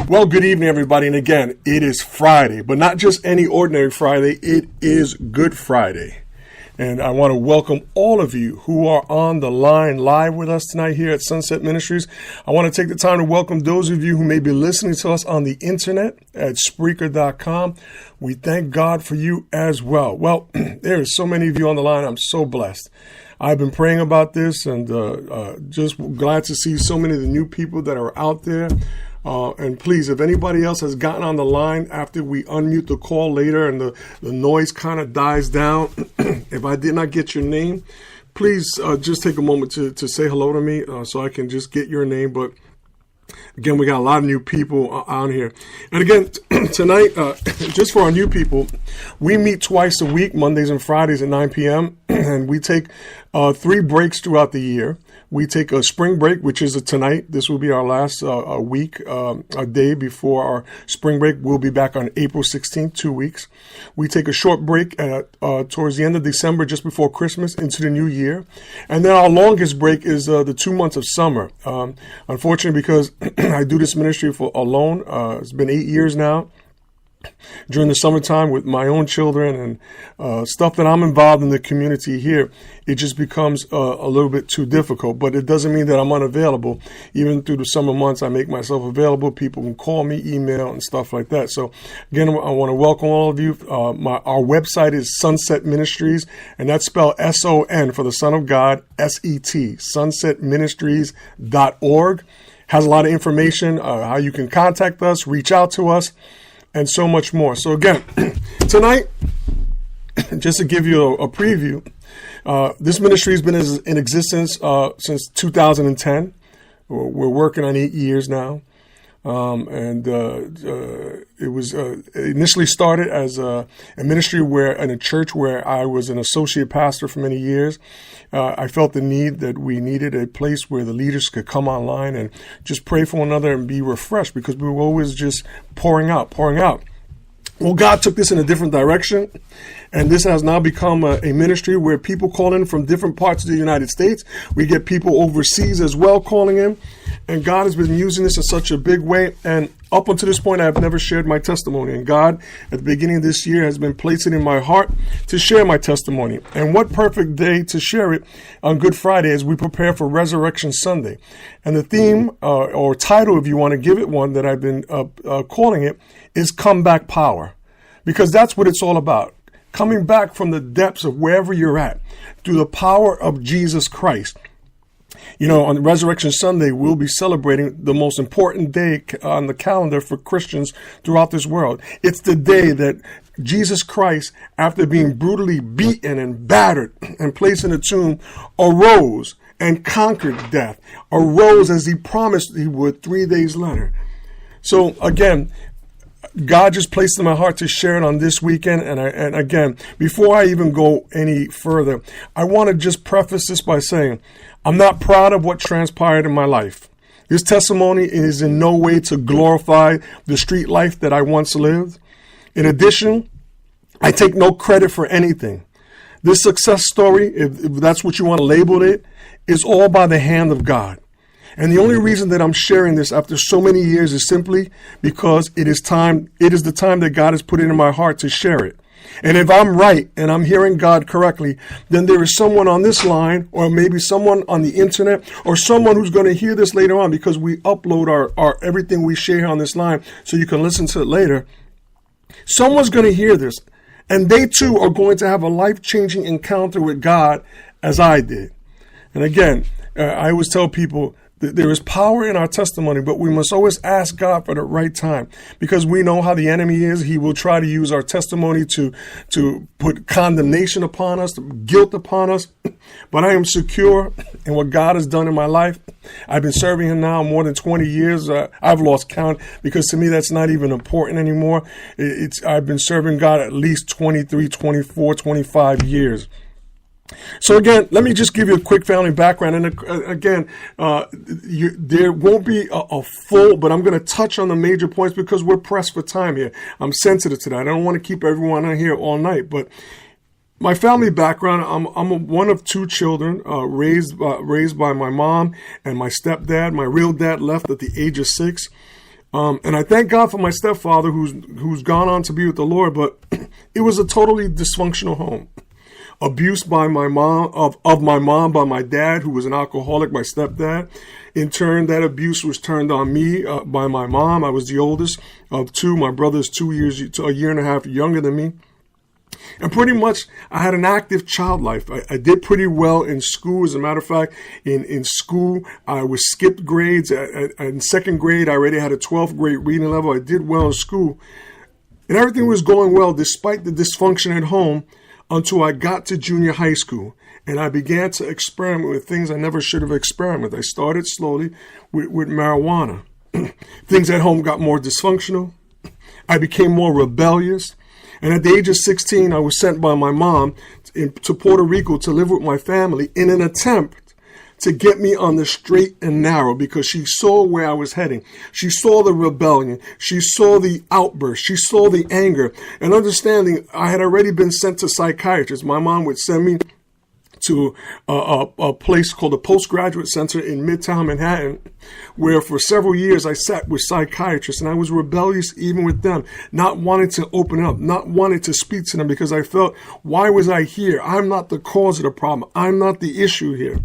Well, good evening, everybody. And again, it is Friday, but not just any ordinary Friday. It is Good Friday. And I want to welcome all of you who are on the line live with us tonight here at Sunset Ministries. I want to take the time to welcome those of you who may be listening to us on the internet at Spreaker.com. We thank God for you as well. Well, there are so many of you on the line. I'm so blessed. I've been praying about this and just glad to see so many of the new people that are out there. And please, if anybody else has gotten on the line after we unmute the call later and the noise kind of dies down, if I did not get your name, please just take a moment to say hello to me so I can just get your name. But again, we got a lot of new people on here. And again, tonight, just for our new people, we meet twice a week, Mondays and Fridays at 9 p.m. And we take 3 breaks throughout the year. We take a spring break, which is tonight. This will be our last week, a day before our spring break. We'll be back on April 16th, 2 weeks. We take a short break towards the end of December, just before Christmas, into the new year. And then our longest break is the 2 months of summer. Unfortunately, because I do this ministry alone, it's been 8 years now. During the summertime with my own children and stuff that I'm involved in the community here, it just becomes a little bit too difficult. But it doesn't mean that I'm unavailable. Even through the summer months, I make myself available. People can call me, email, and stuff like that. So again, I want to welcome all of you. Our website is Sunset Ministries, and that's spelled S-O-N for the Son of God, S-E-T, sunsetministries.org. Has a lot of information, how you can contact us, reach out to us, and so much more. So again, tonight, just to give you a preview, this ministry has been in existence since 2010. We're working on 8 years now. It was initially started as a ministry in a church where I was an associate pastor for many years. I felt the need that we needed a place where the leaders could come online and just pray for one another and be refreshed, because we were always just pouring out. Well, God took this in a different direction, and this has now become a ministry where people call in from different parts of the United States. We get people overseas as well calling in, and God has been using this in such a big way. And up until this point, I have never shared my testimony, and God, at the beginning of this year, has been placing in my heart to share my testimony. And what perfect day to share it on Good Friday as we prepare for Resurrection Sunday. And the theme or title, if you want to give it one, that I've been calling it, is Comeback Power, because that's what it's all about. Coming back from the depths of wherever you're at through the power of Jesus Christ. You know, on Resurrection Sunday, we'll be celebrating the most important day on the calendar for Christians throughout this world. It's the day that Jesus Christ, after being brutally beaten and battered and placed in a tomb, arose and conquered death, arose as he promised he would 3 days later. So again, God just placed in my heart to share it on this weekend. And again, before I even go any further, I want to just preface this by saying, I'm not proud of what transpired in my life. This testimony is in no way to glorify the street life that I once lived. In addition, I take no credit for anything. This success story, if that's what you want to label it, is all by the hand of God. And the only reason that I'm sharing this after so many years is simply because it is the time that God has put it in my heart to share it. And if I'm right and I'm hearing God correctly, then there is someone on this line, or maybe someone on the internet, or someone who's going to hear this later on, because we upload our everything we share on this line so you can listen to it later. Someone's going to hear this, and they too are going to have a life-changing encounter with God as I did. And again, I always tell people, there is power in our testimony, but we must always ask God for the right time, because we know how the enemy is. He will try to use our testimony to put condemnation upon us, guilt upon us. But I am secure in what God has done in my life. I've been serving him now more than 20 years. I've lost count, because to me, that's not even important anymore. I've been serving God at least 23, 24, 25 years. So again, let me just give you a quick family background. And again, there won't be a full, but I'm going to touch on the major points because we're pressed for time here. I'm sensitive to that. I don't want to keep everyone on here all night. But my family background, I'm one of two children raised by my mom and my stepdad. My real dad left at the age of 6. And I thank God for my stepfather who's gone on to be with the Lord, but it was a totally dysfunctional home. Abuse by my mom, of my mom by my dad, who was an alcoholic, my stepdad. In turn, that abuse was turned on me by my mom. I was the oldest of two. My brother's a year and a half younger than me. And pretty much, I had an active child life. I did pretty well in school. As a matter of fact, in school, I was skipped grades. In second grade, I already had a 12th grade reading level. I did well in school. And everything was going well despite the dysfunction at home until I got to junior high school. And I began to experiment with things I never should have experimented with. I started slowly with marijuana. Things at home got more dysfunctional. I became more rebellious. And at the age of 16, I was sent by my mom to Puerto Rico to live with my family in an attempt to get me on the straight and narrow, because she saw where I was heading. She saw the rebellion. She saw the outburst. She saw the anger. And understanding, I had already been sent to psychiatrists. My mom would send me to a place called the Postgraduate Center in Midtown Manhattan, where for several years I sat with psychiatrists, and I was rebellious even with them, not wanting to open up, not wanting to speak to them, because I felt, why was I here? I'm not the cause of the problem. I'm not the issue here.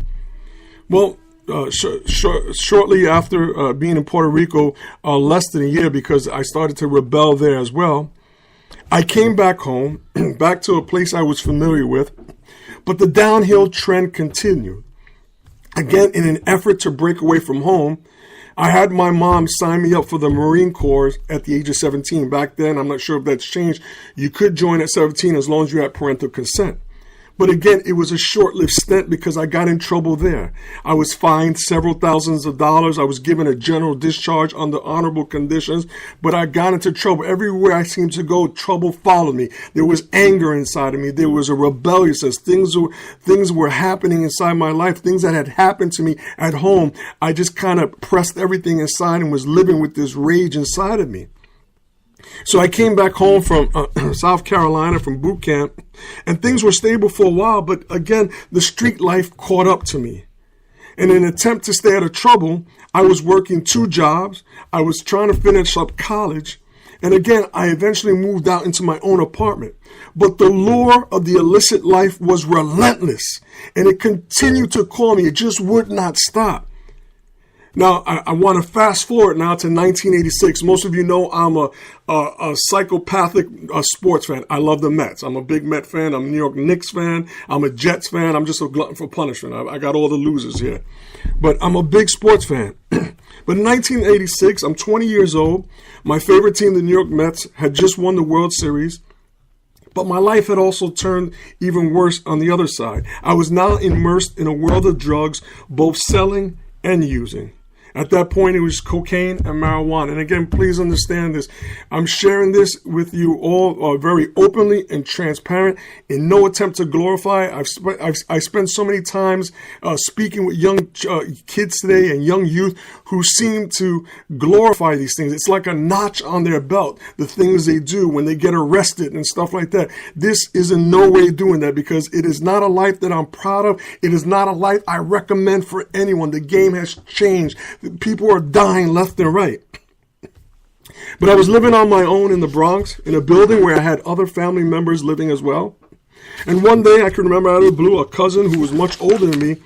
Well, shortly after being in Puerto Rico, less than a year, because I started to rebel there as well, I came back home, back to a place I was familiar with. But the downhill trend continued. Again, in an effort to break away from home, I had my mom sign me up for the Marine Corps at the age of 17. Back then, I'm not sure if that's changed. You could join at 17 as long as you had parental consent. But again, it was a short-lived stint because I got in trouble there. I was fined several thousands of dollars. I was given a general discharge under honorable conditions, but I got into trouble. Everywhere I seemed to go, trouble followed me. There was anger inside of me. There was a rebelliousness. Things were happening inside my life, things that had happened to me at home. I just kind of pressed everything inside and was living with this rage inside of me. So I came back home from South Carolina from boot camp, and things were stable for a while. But again, the street life caught up to me. In an attempt to stay out of trouble, I was working 2 jobs. I was trying to finish up college. And again, I eventually moved out into my own apartment. But the lure of the illicit life was relentless, and it continued to call me. It just would not stop. Now, I want to fast forward now to 1986. Most of you know I'm a psychopathic sports fan. I love the Mets. I'm a big Met fan. I'm a New York Knicks fan. I'm a Jets fan. I'm just a glutton for punishment. I got all the losers here. But I'm a big sports fan. But in 1986, I'm 20 years old. My favorite team, the New York Mets, had just won the World Series. But my life had also turned even worse on the other side. I was now immersed in a world of drugs, both selling and using. At that point, it was cocaine and marijuana. And again, please understand this. I'm sharing this with you all very openly and transparent, in no attempt to glorify. I spent so many times speaking with young kids today and young youth who seem to glorify these things. It's like a notch on their belt, the things they do when they get arrested and stuff like that. This is in no way doing that, because it is not a life that I'm proud of. It is not a life I recommend for anyone. The game has changed. People are dying left and right. But I was living on my own in the Bronx, in a building where I had other family members living as well. And one day, I can remember out of the blue, a cousin who was much older than me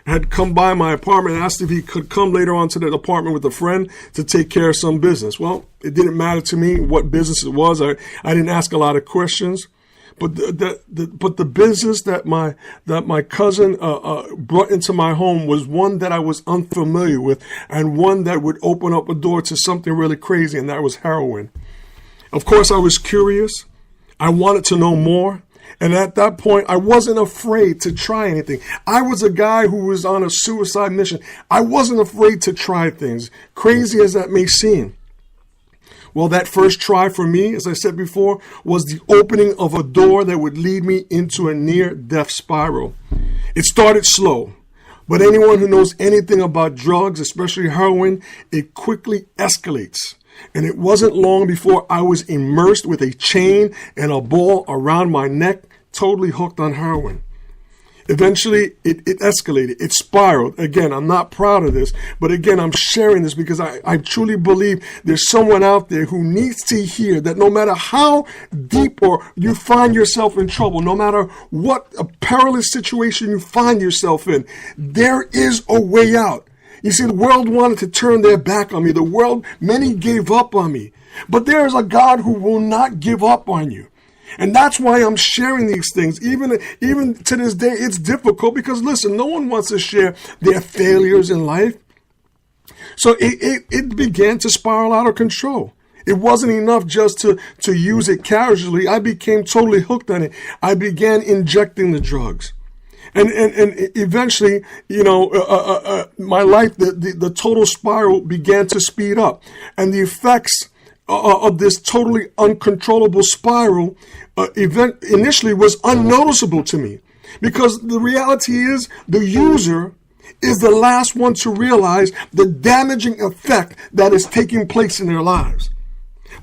had come by my apartment and asked if he could come later on to the apartment with a friend to take care of some business. Well, it didn't matter to me what business it was. I didn't ask a lot of questions. But the business that my cousin brought into my home was one that I was unfamiliar with, and one that would open up a door to something really crazy, and that was heroin. Of course, I was curious. I wanted to know more. And at that point, I wasn't afraid to try anything. I was a guy who was on a suicide mission. I wasn't afraid to try things, crazy as that may seem. Well, that first try for me, as I said before, was the opening of a door that would lead me into a near-death spiral. It started slow, but anyone who knows anything about drugs, especially heroin, it quickly escalates. And it wasn't long before I was immersed with a chain and a ball around my neck, totally hooked on heroin. Eventually, it escalated. It spiraled. Again, I'm not proud of this, but again, I'm sharing this because I truly believe there's someone out there who needs to hear that no matter how deep or you find yourself in trouble, no matter what a perilous situation you find yourself in, there is a way out. You see, the world wanted to turn their back on me. Many gave up on me. But there is a God who will not give up on you. And that's why I'm sharing these things. Even to this day, it's difficult because, listen, no one wants to share their failures in life. So it began to spiral out of control. It wasn't enough just to use it casually. I became totally hooked on it. I began injecting the drugs. And eventually, my life, the total spiral began to speed up. And the effects of this totally uncontrollable spiral initially was unnoticeable to me, because the reality is the user is the last one to realize the damaging effect that is taking place in their lives.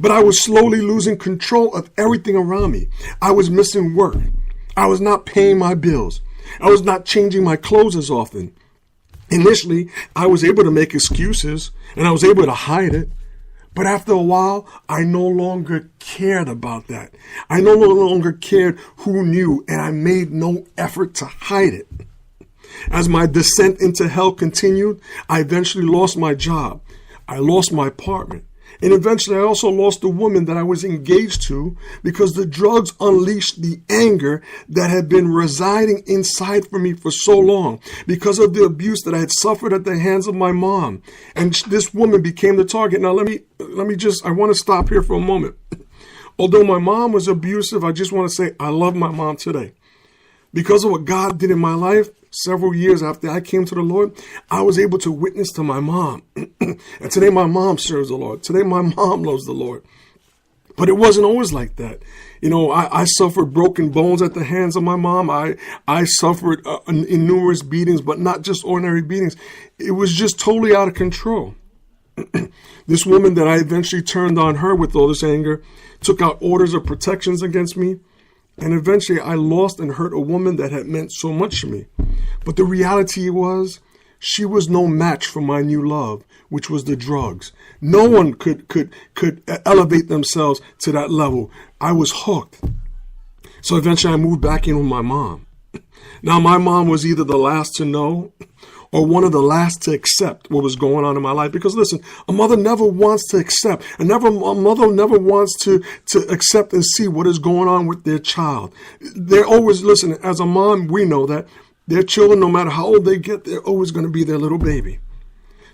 But I was slowly losing control of everything around me. I was missing work. I was not paying my bills. I was not changing my clothes as often. Initially, I was able to make excuses and I was able to hide it. But after a while, I no longer cared about that. I no longer cared who knew, and I made no effort to hide it. As my descent into hell continued, I eventually lost my job. I lost my apartment. And eventually I also lost the woman that I was engaged to, because the drugs unleashed the anger that had been residing inside for me for so long because of the abuse that I had suffered at the hands of my mom. And this woman became the target. Now, I want to stop here for a moment. Although my mom was abusive, I just want to say I love my mom today. Because of what God did in my life, several years after I came to the Lord, I was able to witness to my mom. And today my mom serves the Lord. Today my mom loves the Lord. But it wasn't always like that. I suffered broken bones at the hands of my mom. I suffered in numerous beatings, but not just ordinary beatings. It was just totally out of control. This woman that I eventually turned on her with all this anger took out orders of protections against me. And eventually I lost and hurt a woman that had meant so much to me. But the reality was, she was no match for my new love, which was the drugs. No one could elevate themselves to that level. I was hooked. So eventually I moved back in with my mom. Now, my mom was either the last to know or one of the last to accept what was going on in my life. Because listen, a mother never wants to accept, a mother never wants to accept and see what is going on with their child. They're always, listen, as a mom, we know that their children, no matter how old they get, they're always going to be their little baby.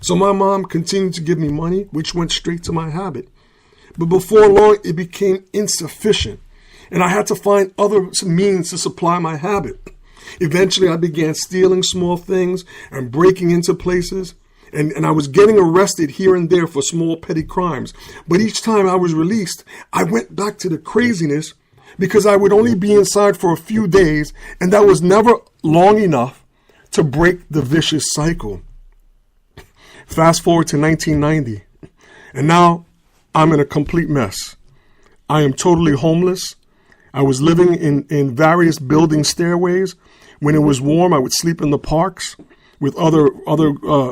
So my mom continued to give me money, which went straight to my habit. But before long, it became insufficient, and I had to find other means to supply my habit. Eventually, I began stealing small things and breaking into places. And I was getting arrested here and there for small petty crimes. But each time I was released, I went back to the craziness, because I would only be inside for a few days, and that was never long enough to break the vicious cycle. Fast forward to 1990, and now I'm in a complete mess. I am totally homeless. I was living in various building stairways. When it was warm, I would sleep in the parks with other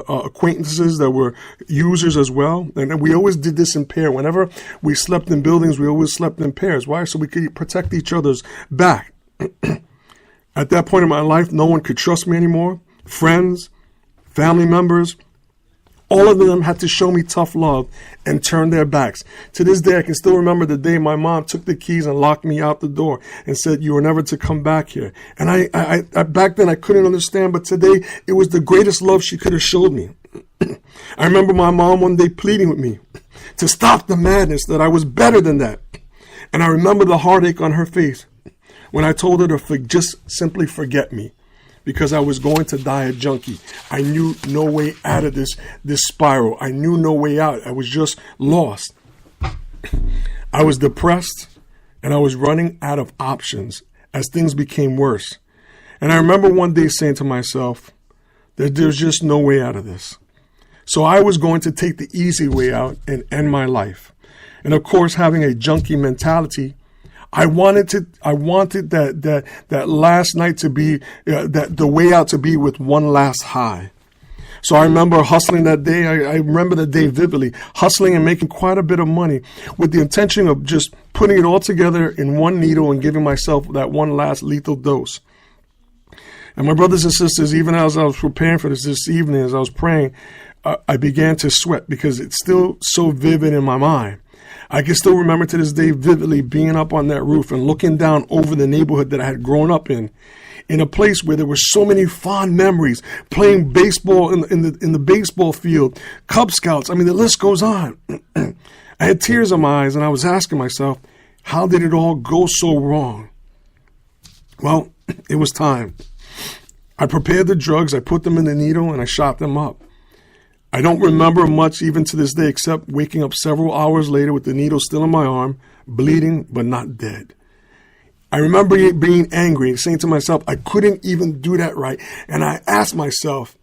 acquaintances that were users as well. And we always did this in pair. Whenever we slept in buildings, we always slept in pairs. Why? So we could protect each other's back. At that point in my life, no one could trust me anymore. Friends, family members, all of them had to show me tough love and turn their backs. To this day, I can still remember the day my mom took the keys and locked me out the door and said, "You are never to come back here." And I back then I couldn't understand, but today it was the greatest love she could have showed me. I remember my mom one day pleading with me to stop the madness, that I was better than that. And I remember the heartache on her face when I told her to just simply forget me, because I was going to die a junkie. I knew no way out of this spiral. I knew no way out. I was just lost. I was depressed, and I was running out of options as things became worse. And I remember one day saying to myself that there's just no way out of this. So I was going to take the easy way out and end my life. And of course, having a junkie mentality, I wanted that last night to be, that the way out to be with one last high. So I remember hustling that day. I remember the day vividly, hustling and making quite a bit of money with the intention of just putting it all together in one needle and giving myself that one last lethal dose. And my brothers and sisters, even as I was preparing for this evening, as I was praying, I began to sweat because it's still so vivid in my mind. I can still remember to this day vividly being up on that roof and looking down over the neighborhood that I had grown up in a place where there were so many fond memories, playing baseball in the baseball field, Cub Scouts. I mean, the list goes on. I had tears in my eyes, and I was asking myself, how did it all go so wrong? Well, it was time. I prepared the drugs, I put them in the needle, and I shot them up. I don't remember much even to this day except waking up several hours later with the needle still in my arm, bleeding but not dead. I remember being angry, saying to myself, I couldn't even do that right. And I asked myself,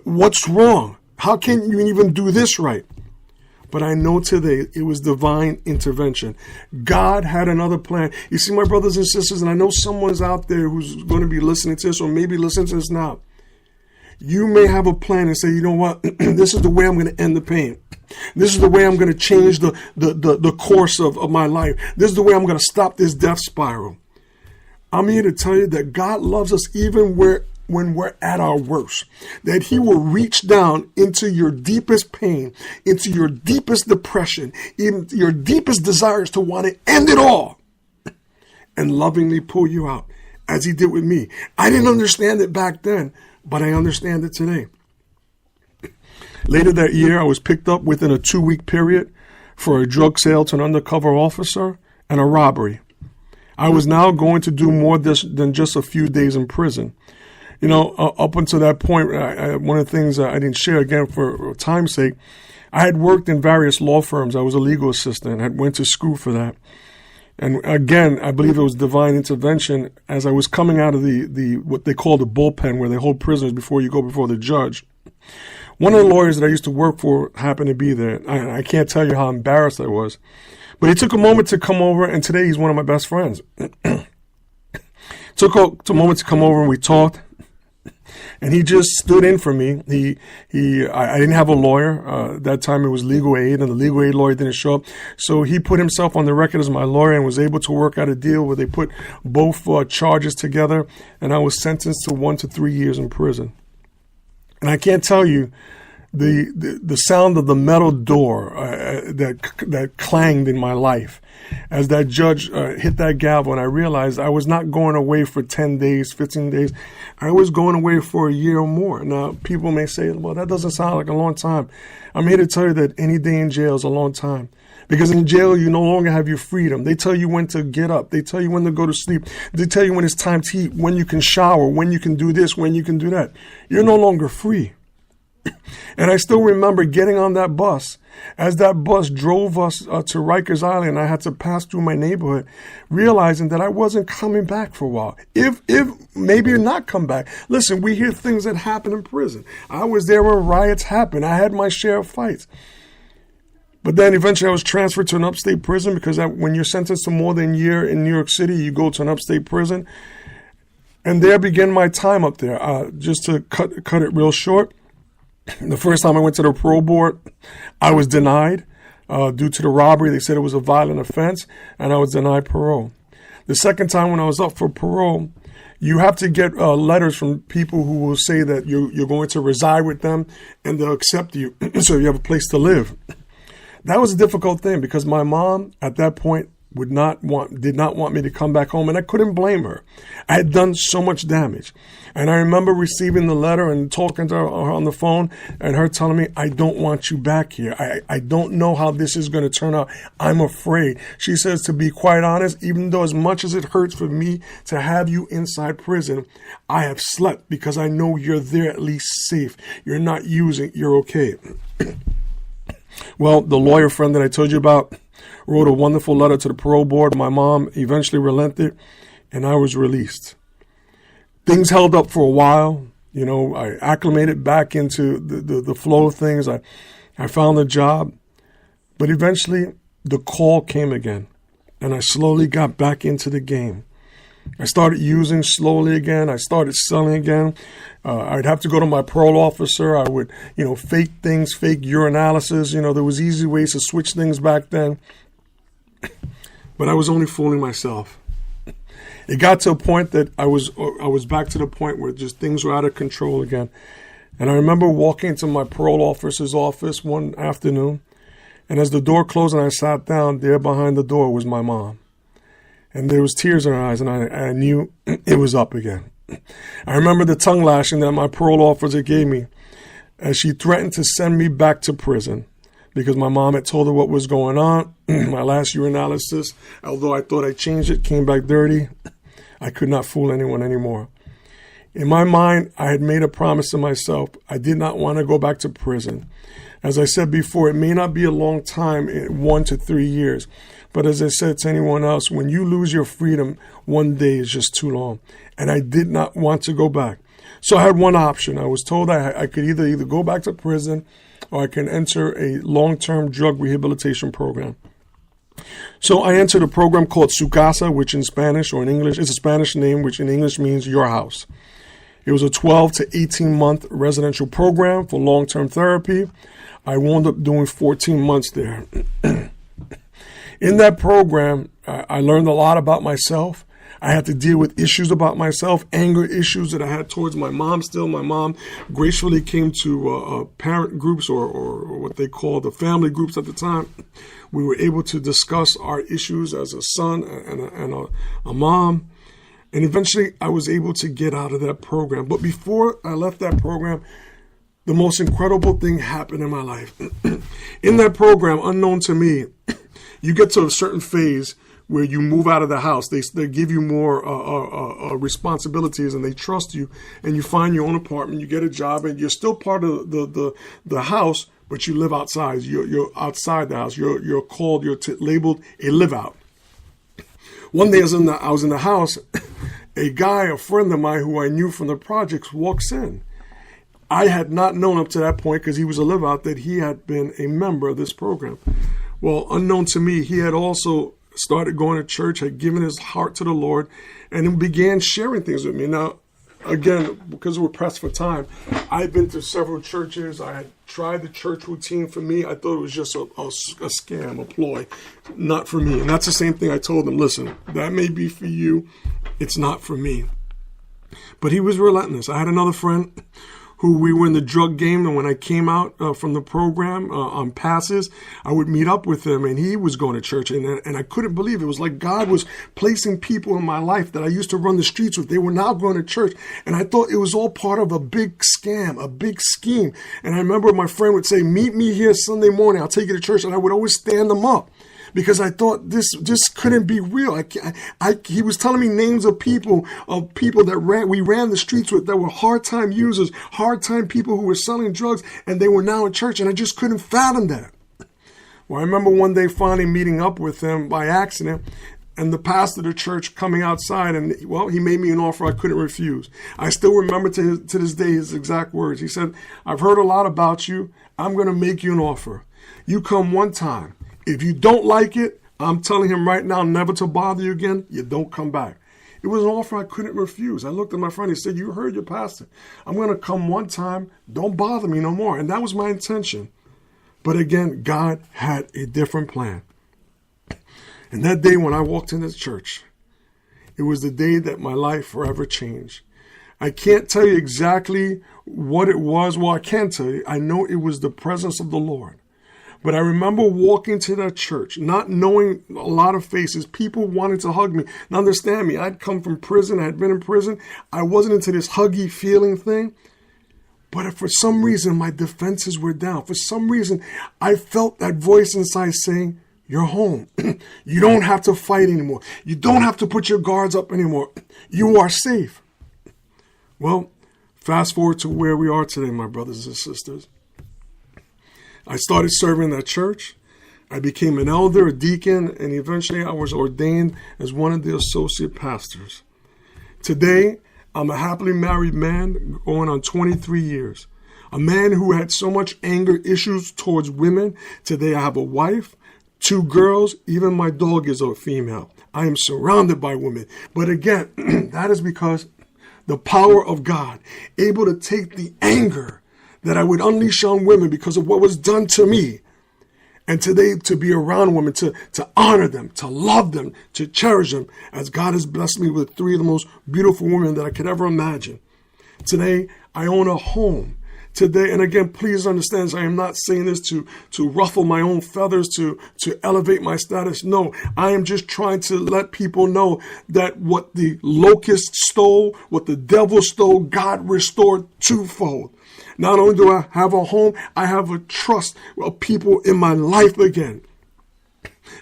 what's wrong? How can you even do this right? But I know today it was divine intervention. God had another plan. You see, my brothers and sisters, and I know someone's out there who's going to be listening to this or maybe listening to this now. You may have a plan and say, you know what, this is the way I'm going to end the pain. This is the way I'm going to change the course of my life. This is the way I'm going to stop this death spiral. I'm here to tell you that God loves us even when we're at our worst, that he will reach down into your deepest pain, into your deepest depression, even your deepest desires to want to end it all, and lovingly pull you out, as he did with me. I didn't understand it back then, but I understand it today. Later that year, I was picked up within a 2-week period for a drug sale to an undercover officer and a robbery. I was now going to do more than just a few days in prison. You know, up until that point, one of the things I didn't share, again, for time's sake, I had worked in various law firms. I was a legal assistant. I went to school for that. And again, I believe it was divine intervention as I was coming out of the what they call the bullpen, where they hold prisoners before you go before the judge. One of the lawyers that I used to work for happened to be there. I can't tell you how embarrassed I was. But he took a moment to come over, and today he's one of my best friends. Took a moment to come over, and we talked. And he just stood in for me. I didn't have a lawyer. That time it was legal aid, and the legal aid lawyer didn't show up. So he put himself on the record as my lawyer and was able to work out a deal where they put both charges together, and I was sentenced to 1 to 3 years in prison. And I can't tell you the sound of the metal door that clanged in my life as that judge hit that gavel, and I realized I was not going away for 10 days, 15 days. I was going away for a year or more. Now, people may say, well, that doesn't sound like a long time. I'm here to tell you that any day in jail is a long time. Because in jail, you no longer have your freedom. They tell you when to get up. They tell you when to go to sleep. They tell you when it's time to eat, when you can shower, when you can do this, when you can do that. You're no longer free. And I still remember getting on that bus. As that bus drove us to Rikers Island, I had to pass through my neighborhood, realizing that I wasn't coming back for a while. If maybe not come back. Listen, we hear things that happen in prison. I was there when riots happened. I had my share of fights. But then eventually I was transferred to an upstate prison because when you're sentenced to more than a year in New York City, you go to an upstate prison. And there began my time up there. Just to cut it real short, the first time I went to the parole board, I was denied due to the robbery. They said it was a violent offense, and I was denied parole. The second time when I was up for parole, you have to get letters from people who will say that you're going to reside with them and they'll accept you so you have a place to live. That was a difficult thing because my mom at that point did not want me to come back home, and I couldn't blame her. I had done so much damage. And I remember receiving the letter and talking to her on the phone and her telling me, I don't want you back here. I don't know how this is going to turn out. I'm afraid. She says, to be quite honest, even though as much as it hurts for me to have you inside prison, I have slept because I know you're there at least safe. You're not using, you're okay. Well, the lawyer friend that I told you about wrote a wonderful letter to the parole board. My mom eventually relented, and I was released. Things held up for a while. You know, I acclimated back into the flow of things. I found a job. But eventually, the call came again. and I slowly got back into the game. I started using slowly again. I started selling again. I'd have to go to my parole officer. I would, fake things, fake urinalysis. There was easy ways to switch things back then. But I was only fooling myself. It got to a point that I was back to the point where just things were out of control again. And I remember walking into my parole officer's office one afternoon, and as the door closed and I sat down, there behind the door was my mom. And there was tears in her eyes, and I knew it was up again. I remember the tongue lashing that my parole officer gave me as she threatened to send me back to prison because my mom had told her what was going on. My last urinalysis, although I thought I changed it, came back dirty. I could not fool anyone anymore. In my mind, I had made a promise to myself. I did not want to go back to prison. As I said before, it may not be a long time, 1 to 3 years. But as I said to anyone else, when you lose your freedom, one day is just too long. And I did not want to go back. So I had one option. I was told I could either go back to prison or I can enter a long-term drug rehabilitation program. So I entered a program called Su Casa, which in Spanish or in English is a Spanish name, which in English means your house. It was a 12 to 18-month residential program for long-term therapy. I wound up doing 14 months there. In that program, I learned a lot about myself. I had to deal with issues about myself, anger issues that I had towards my mom still. My mom gracefully came to parent groups or what they called the family groups at the time. We were able to discuss our issues as a son and a mom. And eventually I was able to get out of that program. But before I left that program, the most incredible thing happened in my life. In that program, unknown to me, you get to a certain phase where you move out of the house. They give you more responsibilities and they trust you, and you find your own apartment, you get a job, and you're still part of the house, but you live outside. You're outside the house. You're labeled a live out. One day I was in the house, a friend of mine who I knew from the projects walks in. I had not known up to that point, because he was a live out, that he had been a member of this program. Well, unknown to me, he had also started going to church, had given his heart to the Lord, and then began sharing things with me. Now, again, because we're pressed for time, I've been to several churches. I had tried the church routine. For me, I thought it was just a scam, a ploy, not for me. And that's the same thing I told him. Listen, that may be for you. It's not for me. But he was relentless. I had another friend who we were in the drug game, and when I came out from the program on passes, I would meet up with him, and he was going to church, and I couldn't believe it. It was like God was placing people in my life that I used to run the streets with. They were now going to church, and I thought it was all part of a big scam, a big scheme. And I remember my friend would say, meet me here Sunday morning, I'll take you to church, and I would always stand them up, because I thought this couldn't be real. He was telling me names of people that we ran the streets with that were hard time users, hard time people who were selling drugs, and they were now in church, and I just couldn't fathom that. Well, I remember one day finally meeting up with him by accident, and the pastor of the church coming outside, and he made me an offer I couldn't refuse. I still remember to this day his exact words. He said, I've heard a lot about you. I'm going to make you an offer. You come one time. If you don't like it, I'm telling him right now never to bother you again. You don't come back. It was an offer I couldn't refuse. I looked at my friend. He said, you heard your pastor. I'm going to come one time. Don't bother me no more. And that was my intention. But again, God had a different plan. And that day when I walked into the church, it was the day that my life forever changed. I can't tell you exactly what it was. Well, I can tell you. I know it was the presence of the Lord. But I remember walking to that church, not knowing a lot of faces. People wanted to hug me. Now understand me, I'd come from prison. I had been in prison. I wasn't into this huggy feeling thing. But for some reason, my defenses were down. For some reason, I felt that voice inside saying, you're home. You don't have to fight anymore. You don't have to put your guards up anymore. You are safe. Well, fast forward to where we are today, my brothers and sisters. I started serving that church. I became an elder, a deacon, and eventually I was ordained as one of the associate pastors. Today, I'm a happily married man going on 23 years. A man who had so much anger issues towards women. Today I have a wife, 2 girls, even my dog is a female. I am surrounded by women. But again, that is because the power of God, able to take the anger that I would unleash on women because of what was done to me, and today to be around women, to honor them, to love them, to cherish them, as God has blessed me with 3 of the most beautiful women that I could ever imagine. Today, I own a home. Today, and again, please understand, I am not saying this to ruffle my own feathers, to elevate my status. No, I am just trying to let people know that what the locust stole, what the devil stole, God restored twofold. Not only do I have a home, I have a trust of people in my life again.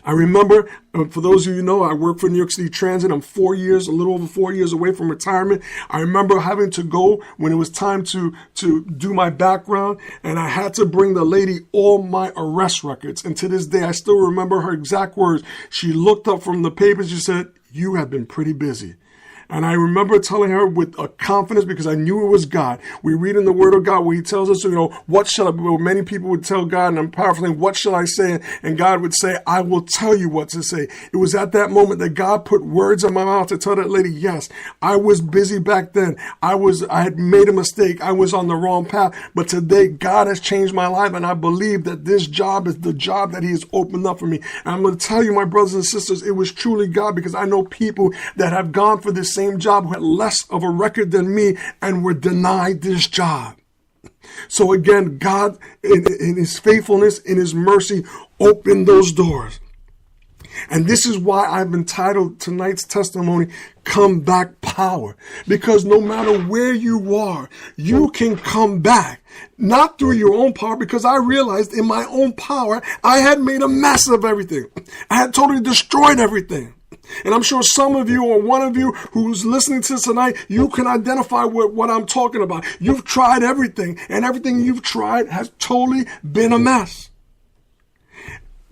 I remember, for those of you who know, I work for New York City Transit. I'm a little over 4 years away from retirement. I remember having to go when it was time to do my background, and I had to bring the lady all my arrest records. And to this day, I still remember her exact words. She looked up from the papers. She said, "You have been pretty busy." And I remember telling her with a confidence, because I knew it was God. We read in the Word of God where He tells us, what shall I, well, many people would tell God, and I'm paraphrasing, what shall I say? And God would say, I will tell you what to say. It was at that moment that God put words in my mouth to tell that lady, yes, I was busy back then. I had made a mistake. I was on the wrong path. But today, God has changed my life, and I believe that this job is the job that He has opened up for me. And I'm going to tell you, my brothers and sisters, it was truly God, because I know people that have gone for this same job who had less of a record than me and were denied this job. So again, God, in His faithfulness, in His mercy, opened those doors. And this is why I've entitled tonight's testimony, Come Back Power. Because no matter where you are, you can come back. Not through your own power, because I realized in my own power, I had made a mess of everything. I had totally destroyed everything. And I'm sure some of you, or one of you who's listening to this tonight, you can identify with what I'm talking about. You've tried everything, and everything you've tried has totally been a mess.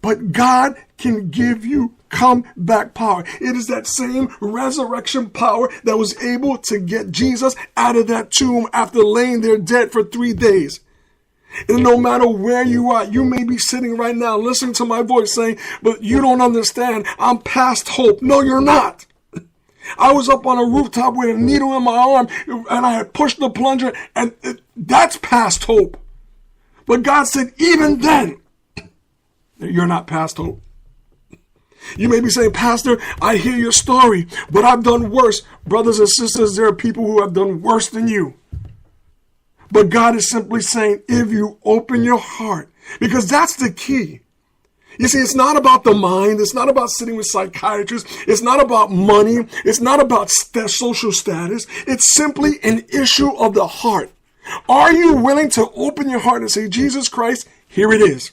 But God can give you come back power. It is that same resurrection power that was able to get Jesus out of that tomb after laying there dead for 3 days. And no matter where you are, you may be sitting right now listening to my voice saying, but you don't understand, I'm past hope. No, you're not. I was up on a rooftop with a needle in my arm, and I had pushed the plunger, and that's past hope. But God said, even then, you're not past hope. You may be saying, Pastor, I hear your story, but I've done worse. Brothers and sisters, there are people who have done worse than you. But God is simply saying, if you open your heart, because that's the key. You see, it's not about the mind. It's not about sitting with psychiatrists. It's not about money. It's not about social status. It's simply an issue of the heart. Are you willing to open your heart and say, Jesus Christ, here it is.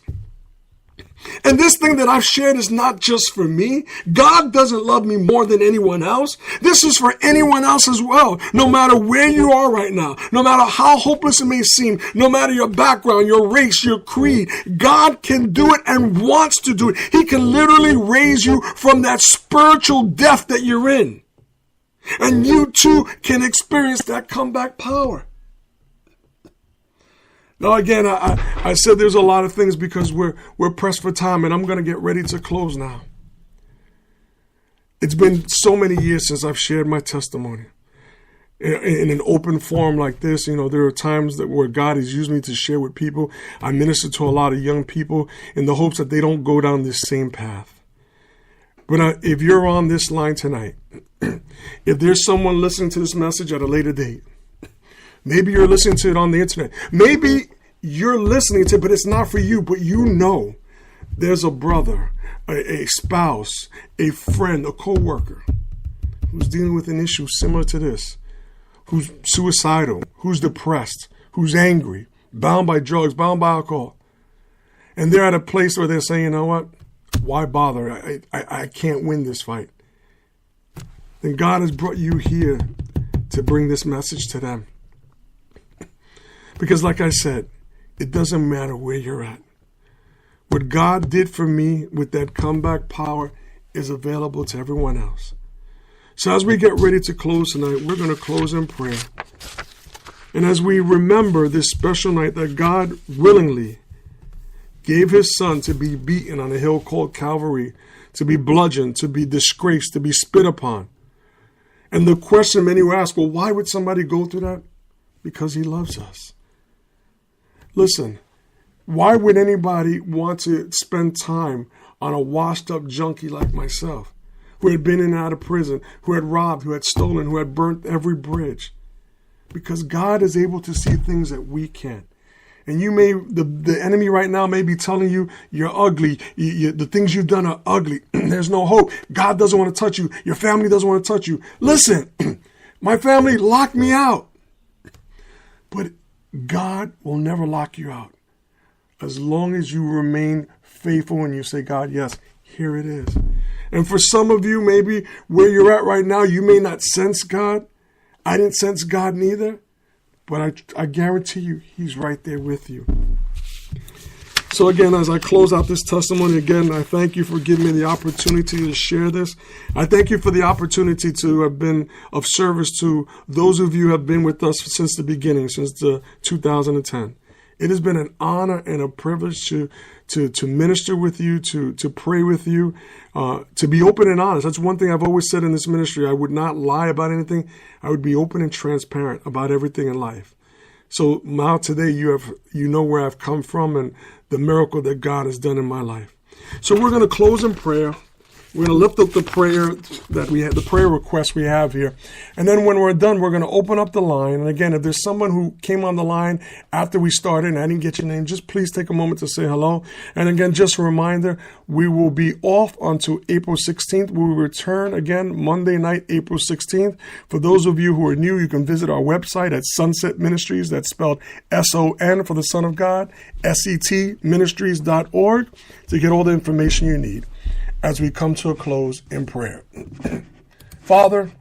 And this thing that I've shared is not just for me. God doesn't love me more than anyone else. This is for anyone else as well. No matter where you are right now, no matter how hopeless it may seem, no matter your background, your race, your creed, God can do it and wants to do it. He can literally raise you from that spiritual death that you're in. And you too can experience that comeback power. Now, again, I said there's a lot of things because we're pressed for time, and I'm going to get ready to close now. It's been so many years since I've shared my testimony in an open forum like this. There are times where God has used me to share with people. I minister to a lot of young people in the hopes that they don't go down this same path. But if you're on this line tonight, if there's someone listening to this message at a later date, maybe you're listening to it on the internet. Maybe you're listening to it, but it's not for you. But there's a brother, a spouse, a friend, a co-worker who's dealing with an issue similar to this, who's suicidal, who's depressed, who's angry, bound by drugs, bound by alcohol. And they're at a place where they're saying, you know what? Why bother? I can't win this fight. Then God has brought you here to bring this message to them. Because like I said, it doesn't matter where you're at. What God did for me with that comeback power is available to everyone else. So as we get ready to close tonight, we're going to close in prayer. And as we remember this special night that God willingly gave his son to be beaten on a hill called Calvary, to be bludgeoned, to be disgraced, to be spit upon. And the question many will ask, well, why would somebody go through that? Because he loves us. Listen, why would anybody want to spend time on a washed up junkie like myself, who had been in and out of prison, who had robbed, who had stolen, who had burnt every bridge? Because God is able to see things that we can't. And the enemy right now may be telling you you're ugly. The things you've done are ugly. There's no hope. God doesn't want to touch you. Your family doesn't want to touch you. Listen, my family locked me out. But God will never lock you out. As long as you remain faithful and you say, God, yes, here it is. And for some of you, maybe where you're at right now, you may not sense God. I didn't sense God neither. But I guarantee you, he's right there with you. So again, as I close out this testimony, again, I thank you for giving me the opportunity to share this. I thank you for the opportunity to have been of service to those of you who have been with us since the beginning, since 2010. It has been an honor and a privilege to minister with you, to pray with you, to be open and honest. That's one thing I've always said in this ministry. I would not lie about anything. I would be open and transparent about everything in life. So now today you know where I've come from and the miracle that God has done in my life. So we're going to close in prayer. We're going to lift up the prayer that we have, the prayer request we have here. And then when we're done, we're going to open up the line. And again, if there's someone who came on the line after we started and I didn't get your name, just please take a moment to say hello. And again, just a reminder, we will be off until April 16th. We will return again Monday night, April 16th. For those of you who are new, you can visit our website at Sunset Ministries. That's spelled S-O-N for the Son of God, setministries.org to get all the information you need. As we come to a close in prayer. Father,